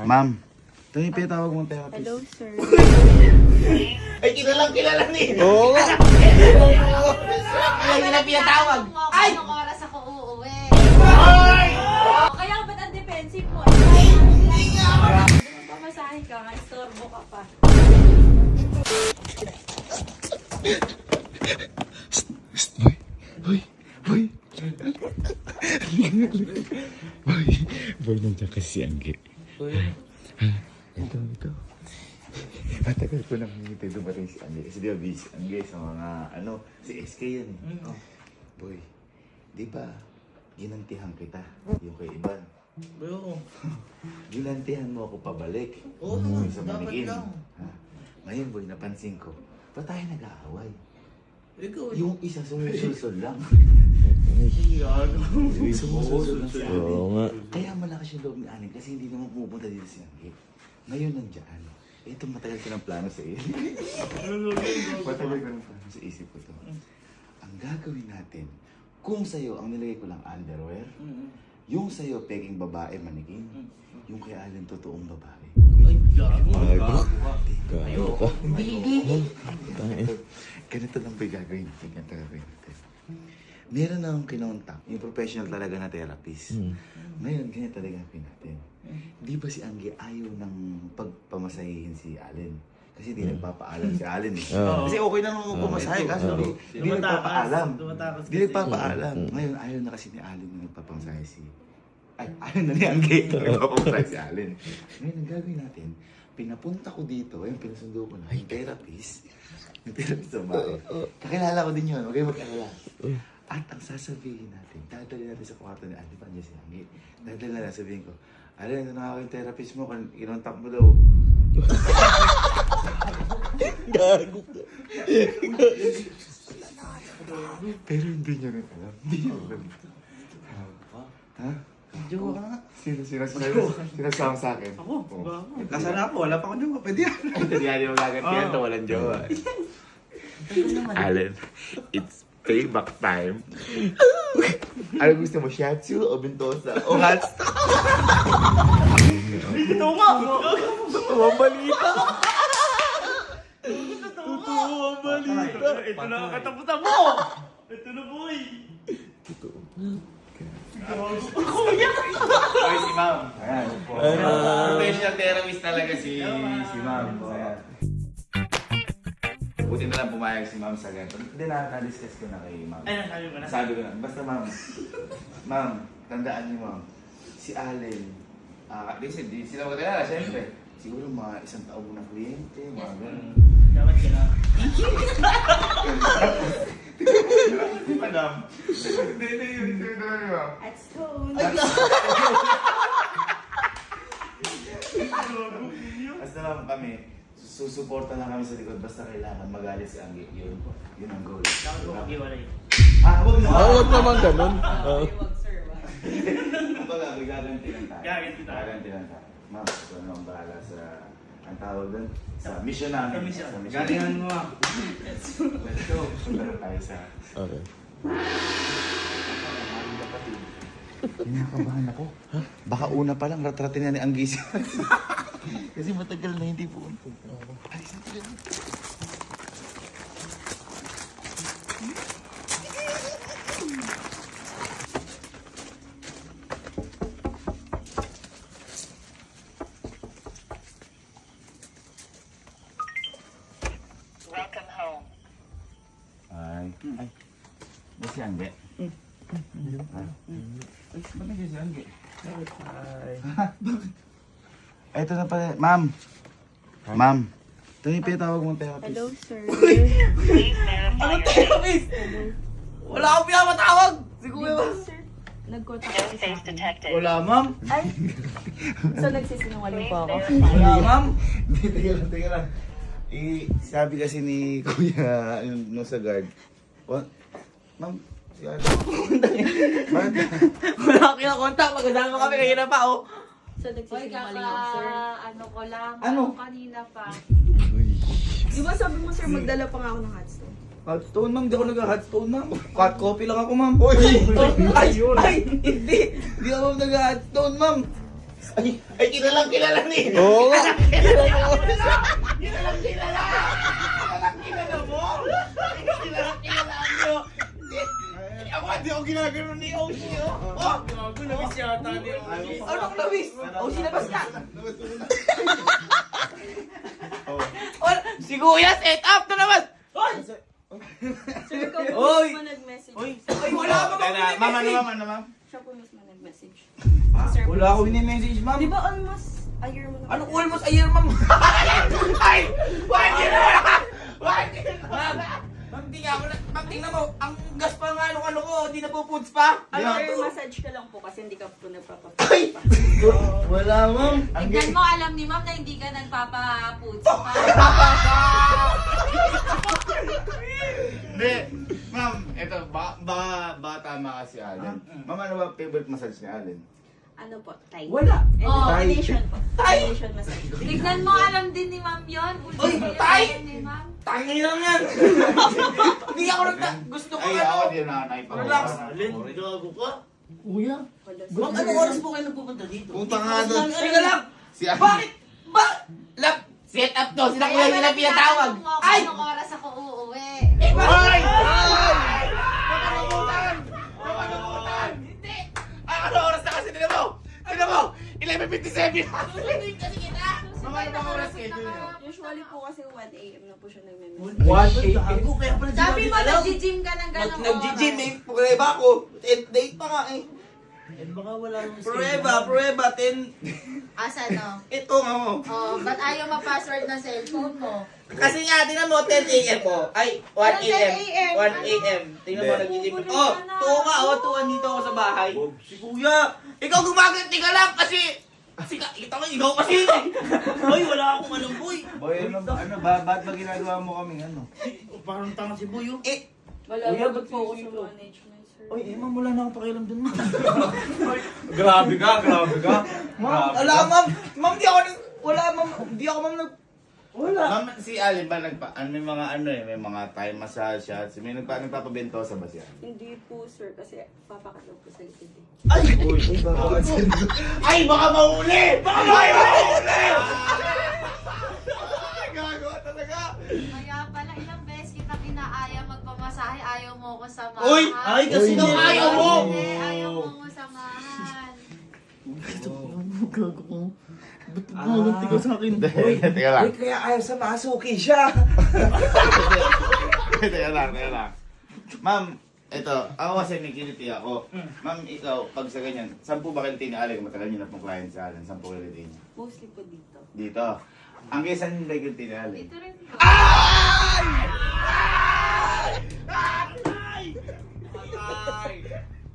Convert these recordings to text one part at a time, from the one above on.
Ma'am, ito yung pinatawag mong therapist. Hello, sir. Ay, kilala ni. Oo nga. Yan na pinatawag. Ay! Anong oras ako uuwi? Ay! Kaya ba't ang defensive mo? Pamasahin ka nga, istorbo ka pa. Hoy! Boy, nandiyan kasi si Angge. Ito. Matagal ko nang hingitay dumating si Angge. Kasi di ba busy si Angge sa mga si SK yan eh. Boy, di ba ginantihan kita yung kay Ivan? Bro. Ginantihan mo ako pabalik. Oo Yung naman, sa dapat Manigin. lang. Ha? Ngayon boy, napansin ko, ba't tayo nag-aaway? Ikaw, Yung isa sumusulsol lang. Sumusulsol lang. Oo nga. Kaya malakas yung loob ni Aning kasi hindi naman pupunta dito si Angge. Ngayon nandiyan. Ito matagal ko ng plano sa iyo. Matagal ko ng plano sa isip ko to. Ang gagawin natin, kung sa'yo ang nilagay ko lang underwear, yung sa'yo peking babae manigin, yung kay Allen totoong babae. Ay, gago. Gago ka. Hindi. Ganito lang ba yung gagawin natin? Ganito gagawin natin. Meron na akong kinontak, yung professional talaga na therapist. Ngayon, ganyan talaga gagawin natin. Di ba si Angge ayaw ng pagpamasahihin si Allen? Kasi di nagpapaalam si Allen eh. Kasi okay na naman pumasahe, kaso di nagpapaalam. Di nagpapaalam. Ngayon, ayaw na kasi ni Allen na nagpapamasahe si... Ay, ayaw na ni Angge na nagpapamasahe si Allen. Ngayon, ang gagawin natin, pinapunta ko dito, yung pinasundo ko na, yung therapist. Yung therapist sa bahay. Kakilala ko din yun, huwag kayo mag-alala. At ang sasabihin natin, dadali natin sa kwarto ni Ate Panja si Angge. Dadali natin, sabihin ko, Allen, ito na ako yung therapist mo, kinontak mo daw. Gago ka. Pero hindi niya rin alam. Hindi niya alam. Ha? Jowa ka nga. Sinasama sa akin. Ako, kasal na ako, wala pa akong jowa. Pwede yan. Ito di ayaw gagantihan to, walang jowa. Allen, it's payback time. Ano gusto mo, shiatsu o bentosa? O hats? Ito nga. O balita? Totoo ang balita. Ito na ang katapusan mo. Ito na, boy. Ay, si Ma'am. Ayan. Professional therapist talaga si Ma'am. Ayan. Buti na lang pumayag si Ma'am sa ganito. Hindi na-discuss ko na kay Ma'am. Ay, nasabi mo na. Sabi ko na, basta Ma'am. Ma'am, tandaan niyo Ma'am. Si Allen, di sila magkakilala, syempre. Siguro mga isang taon mo na kliyente, mga ganun. Dapat ka na. Madam. Hindi, Ma'am. At stone. Basta Ma'am kami, susuporta lang kami sa likod. Basta kailangan magalit si Angge. Yun ang goal. Dapat ko mag-iwalay. Huwag na. Huwag naman ganun. Wag, sir. Wag. Kumbaga, may gaganti lang tayo. Gaganti tayo. Gaganti lang tayo. Ma'am, ito na ang bahala sa, ang tawag doon, sa mission namin. Sa mission. Sa Galingan mo ah. Let's go. Punta tayo sa... Okay. Kinakabahan ako. Baka una pa lang, ratratin na ni Anggis. Kasi matagal na hindi po. Alis natin. Welcome home. Ay. May si Angge. Ba't nandiyan si Angge? Ito na pala. Ma'am. Ma'am. Ito yung pinatawag mong therapist. Hello, sir. Please verify your Therapist! Wala akong pinamatawag! Siguro. Sir, nag-contact no ako sa face akin. detected. Wala, ma'am. Ay! So, nagsisinungaling po ako. Wala, ma'am. Hindi, teka lang. Sabi kasi ni Kuya nung sa guard. Ma'am, si Ate. Bakit? Wala akong kinakontak. Magkasama kami kanina pa, oh. So, nagsisinungaling ako, sir. Ano ko lang, Ano? kanina pa. Di ba sabi mo, sir, magdala pa nga ako ng hot stone? Hotstone, ma'am. Di ako nag-hotstone, ma'am. Hot coffee lang ako, ma'am. Uy! Ay, hindi. Di ako nag-hotstone, ma'am. Ay, kilala ni. Oo nga. Kilalang kilala mo. Kilala nyo. Ako, hindi ako ginagano ni Oshi, oh. Gago, nabis yata ni Oshi. Anong lawis? O, sinabas ka. Si Kuya, set up na naman. Hoy! Sir, ikaw po Oy! mismo nag-message. Ay, wala ka Ma'am, ano, ma'am? Siya po mismo nag-message. Wala ako ini-message, ma'am. Di ba almost a year mo na? Anong almost a year, ma'am? Ay! Why Ma'am, di nga ako na... Ma'am, tingnan mo. Ang gas pa nga ano ko, di na po foods pa. Sir, massage ka lang po kasi hindi ka po nagpapapit. Wala, ma'am. Tignan mo, alam ni ma'am na hindi ka nagpapa-foods. Hindi. Ma'am, eto, baka tama ka si Allen. Ma'am, ano ba favorite massage ni Allen? Ano po? Thai. Wala. Elimination po. Thai. Elimination massage. Tignan mo, alam din ni ma'am yun. Uy, Yun, tay! alam ni ma'am. Tangin lang yan. Hindi ako gusto ko Ay, ano. ako din na naipagawa. Relax. Alin, gago ka. Kuya. Wala. Ma'am, anong oras po kayo nagpupunta dito? Punta nga doon. Teka lang. Si Allen. Bakit? Lab, set up to. Sila kuya nila pinatawag. Ay! Anong oras ako uuwi? Eh, bakit? Hindi! Ay, ano oras na kasi? Tignan mo! Tignan mo! 11:57! Susunod kasi kita. Mga ano bang oras schedule niyo? Usually po kasi 1 a.m. na po siya Kaya nagme-message. pala Sabi mo, nag-gym ka ng ganong Nag-gym oras. eh. Prueba ako. Date pa nga eh. Baka wala yung Prueba. 10. Asa no? Ito nga mo. Oh, ba't ayaw ma-password ng cellphone mo? Kasi nga, tingnan mo, 10 a.m. po. Ay, 1 Anong 10 a.m. a.m.? 1 a.m. Tingnan mo, nag-gym. Oh, tuwa ka. Oh, tuwa dito ako sa bahay. Si Kuya. Ikaw gumaganti ka lang kasi... Kita ko, ikaw kasi. Hoy, wala akong alam, boy. Boy, ano ba? Ba't ba ginagawa mo kaming ano? Parang tanga si Boy, oh. Eh, Wala Kuya, po ba't po po sa ito? management, sir. oy, ma'am, wala na akong pakialam dun, ma'am. Grabe ka. Ma'am, wala, ma'am. Ma'am, di ako wala, ma'am. Di ako, ma'am, wala. Ma'am, si Allen ba may mga may mga Thai massage shots. May nagpapabentosa ba siya? Hindi po, sir, kasi papakalaw po sa likod eh. Ay, baka mahuli! Baka mahuli! Gago talaga! Kaya pala, ilang beses kita pinaaya magpamasahe, ayaw mo ko samahan. Uy! Ay, kasi nung ayaw mo! Hindi, ayaw mo ko samahan. Gumanti ka sa akin. Teka lang. kaya ayaw sa masuki siya. Teka lang. Ma'am, ito, ako kasi may kiliti ako. Ma'am, ikaw, pag sa ganyan, saan po ba kiliti ni Allen? Matagal niyo na pong client sa Allen. Saan po kiliti niya? Mostly po dito. Dito. Ang kaysan yung ba kiliti ni Allen? Dito rin po.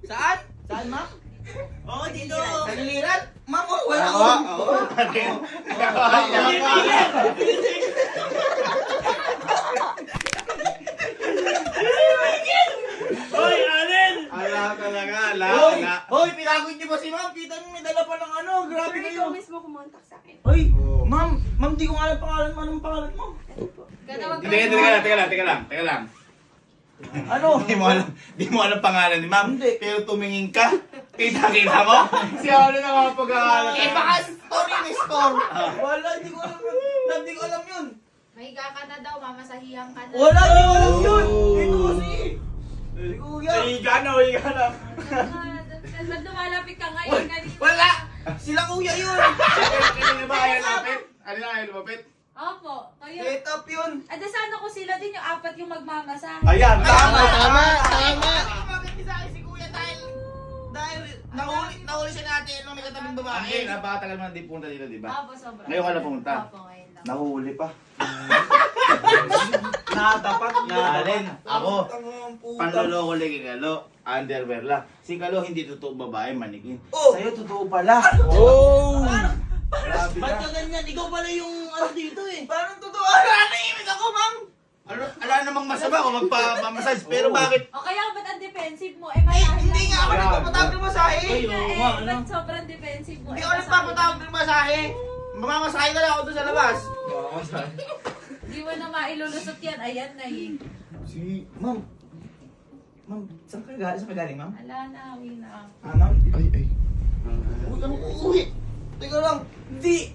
Saan? Saan, ma'am? Oo, dito. Nagliliran? Ma'am, oh, wala Oo, ako. oo. Hoy, Allen! Ala talaga, Hoy, ala. hoy, pinagod niyo ba si ma'am? Kita niyo may dala pa ng ano, grabe Sir, kayo. ikaw mismo kumontak sa akin. Hoy, ma'am, di ko nga alam pangalan mo. Anong pangalan mo? Ano po? Ganawag Teka lang. Ano? Di mo alam pangalan ni ma'am. Hindi. Pero tumingin ka. Kita mo? Si Allen ang mga pag-aaral. Eh, baka story ni store. Wala, hindi ko alam yun. Hindi ko alam yun. Mahiga ka na daw, mamasahihan ka na. Wala, hindi ko alam yun. Ito kasi. Si Kuya. Higa na. Ba't lumalapit ka ngayon? Kanina. Wala. Sila Kuya yun. Kanina ba ayaw lumapit? Ano na ayaw lumapit? Opo, kayo. Set up yun. Ada sana ko sila din yung apat yung magmamasahe. Ayan, Tama. Bakit sa akin si Kuya dahil nahuli siya natin nung may katabing babae. Angel, napakatagal mo na di punta dito, di ba? Opo, sobra. Ngayon ka na pumunta? Opo, ngayon lang. Nahuli pa. Natapat Allen, ako. Tangang puta. Panloloko lang kay Kalo. Underwear lang. Si Kalo hindi totoo babae, manikin. Oh. Sa'yo totoo pala. Oh! Grabe Ba't ka. ka ganyan? Ikaw pala yung ano dito eh. Parang totoo. Nanahimik ako, ma'am. Ala namang masama kung magpa-massage. Pero bakit? O kaya ba't ang defensive mo? Eh, masahe Hindi nga ako Grabe. nagpapatawag ng masahe. Ba't sobrang defensive mo? Hindi ako nagpapatawag ng masahe. Mamamasahe na lang ako doon sa labas. Hindi mo na mailulusot yan. Ayan na eh. Si, ma'am. Ma'am, saan ka galing, ma'am? Ala na, uwi na ako. Ma'am? Ay. Uy, anong uuwi? Teka lang. Hindi.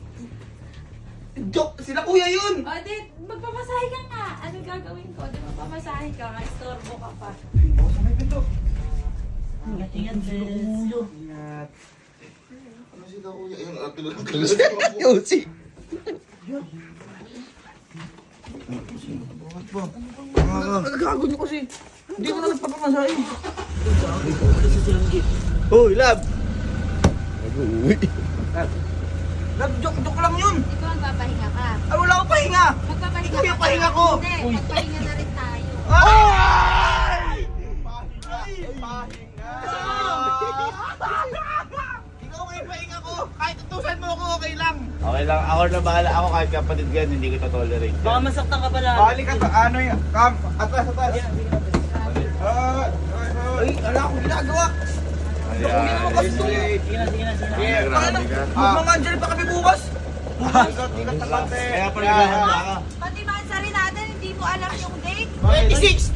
Joke, sila kuya yun. O, di, magpamasahe ka nga. Anong gagawin ko? Di magpamasahe ka. Ka-istorbo ka pa. Ingat-ingat, sis. Ano sila kuya? Ayun, tulog. Yosi. Bakit ba? Nagagago niyo kasi. Hindi ko na nagpapamasahe. Hoy, lab! Nag-uwi. Love, joke lang yun. Ikaw magpapahinga ka. Ay, wala akong pahinga. Magpapahinga Ikaw yung ka. pahinga ko. Hindi, magpahinga na rin tayo. Ay! Ikaw may pahinga ko. Kahit utusan mo ako, okay lang. Okay lang, ako na bahala ako kahit kapatid ka, hindi kita tolerate. Baka masaktan ka pala. Balik ka pa, ano yun? Atras. Ay, wala akong ginagawa. Grabe ka. Mga Angel pa kami bukas. Kaya pala nagahanda ka. Pati mansari natin, hindi mo alam yung date. 26.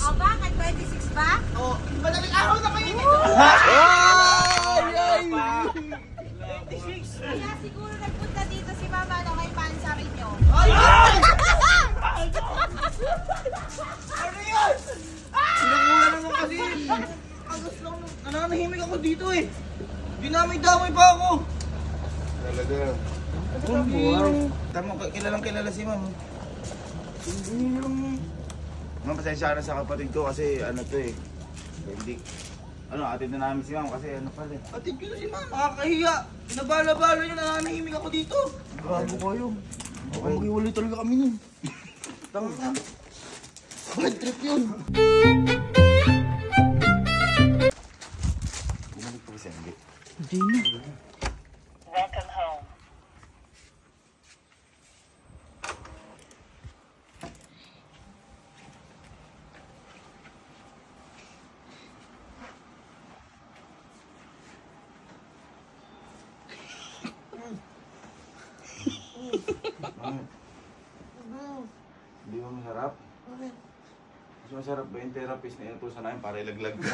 O bakit? 26 ba? Oh, madaling araw na kayo. Kaya siguro nagpunta dito si Mama na kay pansari nyo. Ano yun? Sinakuha naman kasi. Agos lang. Nananahimik ako dito eh. Dinamay-damay pa ako. Talaga. Tama, kilalang kilala si Ma'am. Hindi lang. Ma'am, pasensya na sa kapatid ko kasi ano to eh. Hindi. Ano, atid na namin si ma'am kasi ano pala eh. Atid ko na si Ma'am. Nakakahiya. Pinabala-bala niyo, nananahimik ako dito. Grabe kayo. Okay. Mag-iwalay talaga kami nun. Tama ka. Bad trip yun. Bumalik po kasi hindi. Welcome home. Hindi ba masarap? Mas masarap ba yung therapist na inutusan namin para ilaglag ka?